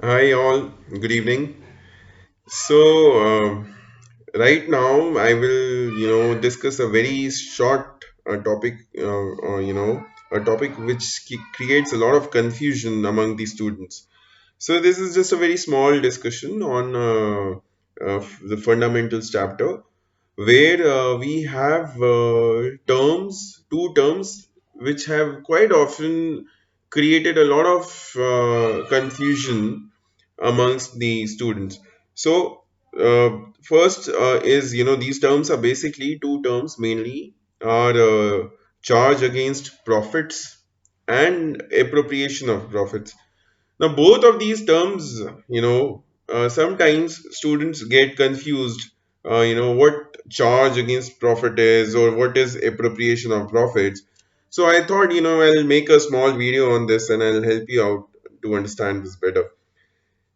Hi all, good evening. So right now I will discuss a very short topic, a topic which creates a lot of confusion among the students. So this is just a very small discussion on the fundamentals chapter, where we have two terms which have quite often created a lot of confusion amongst the students. So first is these terms are basically two terms mainly are charge against profits and appropriation of profits. Now, both of these terms, sometimes students get confused, what charge against profit is or what is appropriation of profits. So I thought, I'll make a small video on this and I'll help you out to understand this better.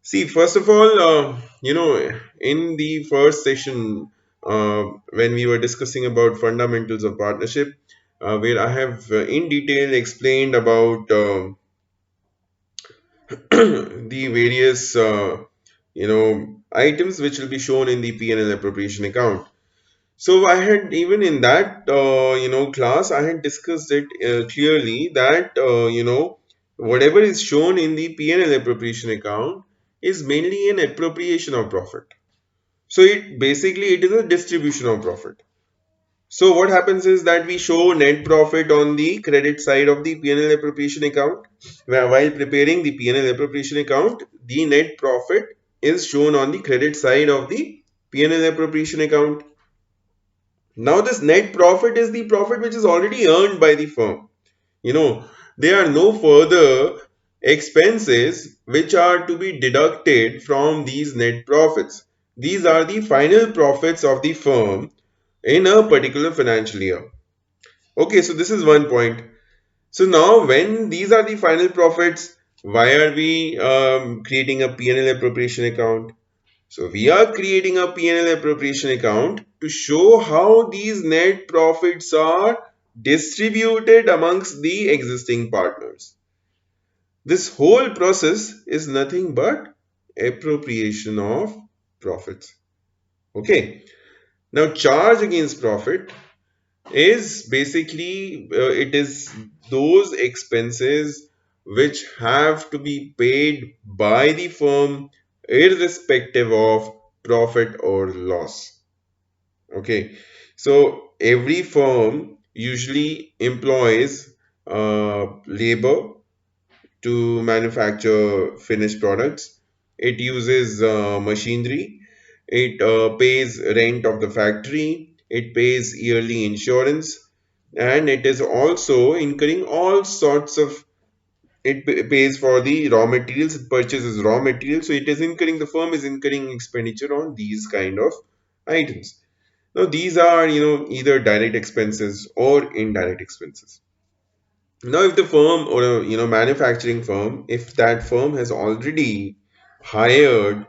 See, first of all, in the first session, when we were discussing about fundamentals of partnership, where I have in detail explained about the various items which will be shown in the P&L appropriation account. So I had even in that class I had discussed it clearly that whatever is shown in the P&L appropriation account is mainly an appropriation of profit. So it is a distribution of profit. So what happens is that we show net profit on the credit side of the P&L appropriation account. While preparing the P&L appropriation account, the net profit is shown on the credit side of the P&L appropriation account. Now this net profit is the profit which is already earned by the firm. You know, there are no further expenses which are to be deducted from these net profits. These are the final profits of the firm in a particular financial year. Okay, so this is one point. So now when these are the final profits, why are we creating a P&L appropriation account? So we are creating a P&L appropriation account to show how these net profits are distributed amongst the existing partners. This whole process is nothing but appropriation of profits. Okay. Now charge against profit is basically it is those expenses which have to be paid by the firm irrespective of profit or loss. Okay, so every firm usually employs labor to manufacture finished products. It uses machinery. It pays rent of the factory. It pays yearly insurance, and it is also incurring all sorts of. It pays for the raw materials. It purchases raw materials, so it is incurring. The firm is incurring expenditure on these kind of items. Now, these are either direct expenses or indirect expenses. Now, if the firm or a manufacturing firm, if that firm has already hired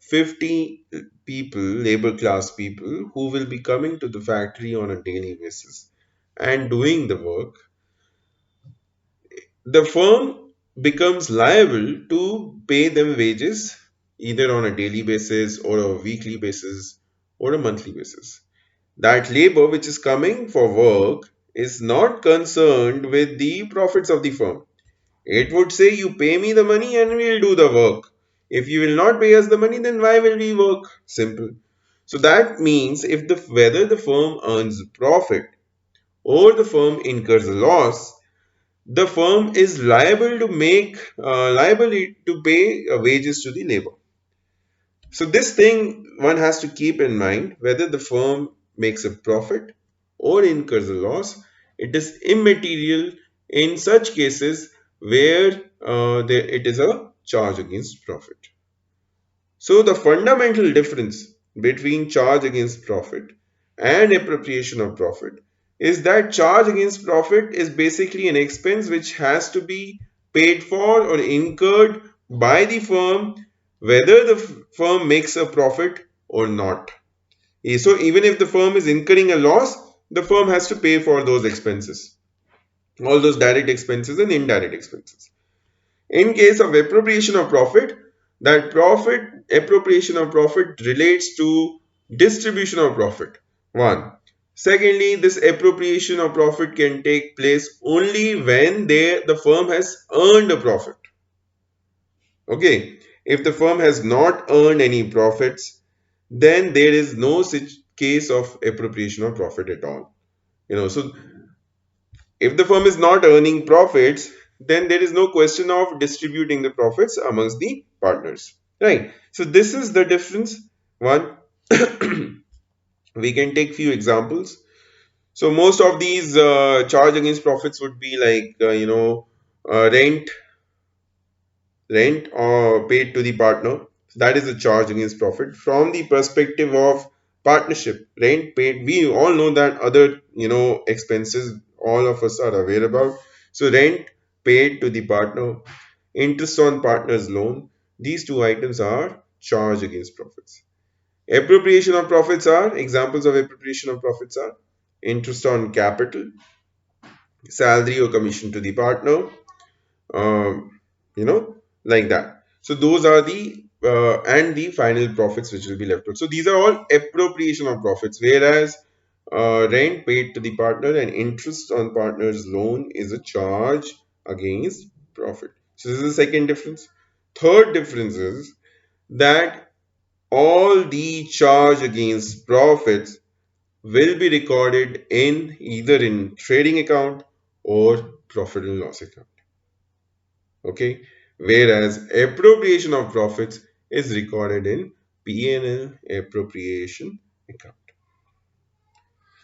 50 people, labor class people, who will be coming to the factory on a daily basis and doing the work, the firm becomes liable to pay them wages either on a daily basis or a weekly basis or a monthly basis. That labor which is coming for work is not concerned with the profits of the firm. It would say, you pay me the money and we'll do the work. If you will not pay us the money, then why will we work? Simple. So that means if the whether the firm earns profit or the firm incurs a loss, the firm is liable to pay wages to the labor. So this thing one has to keep in mind, whether the firm makes a profit or incurs a loss, it is immaterial in such cases where it is a charge against profit. So the fundamental difference between charge against profit and appropriation of profit is that charge against profit is basically an expense which has to be paid for or incurred by the firm whether the firm makes a profit or not. So even if the firm is incurring a loss, the firm has to pay for those expenses, all those direct expenses and indirect expenses. In case of appropriation of profit, that profit, appropriation of profit relates to distribution of profit. One. Secondly, this appropriation of profit can take place only when the firm has earned a profit. Okay. If the firm has not earned any profits, then there is no such case of appropriation of profit at all. So if the firm is not earning profits, then there is no question of distributing the profits amongst the partners. Right. So this is the difference. One, we can take few examples. So most of these charge against profits would be like rent or paid to the partner. That is a charge against profit. From the perspective of partnership, rent paid, we all know that other expenses all of us are aware about. So rent paid to the partner, interest on partner's loan, these two items are charge against profits. Appropriation of profits are examples of appropriation of profits are interest on capital, salary or commission to the partner, um, like that. So those are the and the final profits which will be left out. So these are all appropriation of profits, whereas rent paid to the partner and interest on partner's loan is a charge against profit. So this is the second difference. Third difference is that all the charge against profits will be recorded in either in trading account or profit and loss account. Okay, whereas appropriation of profits is recorded in P&L appropriation account.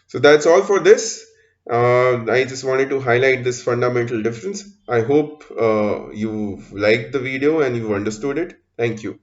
So that's all for this. I just wanted to highlight this fundamental difference. I hope you liked the video and you understood it. Thank you.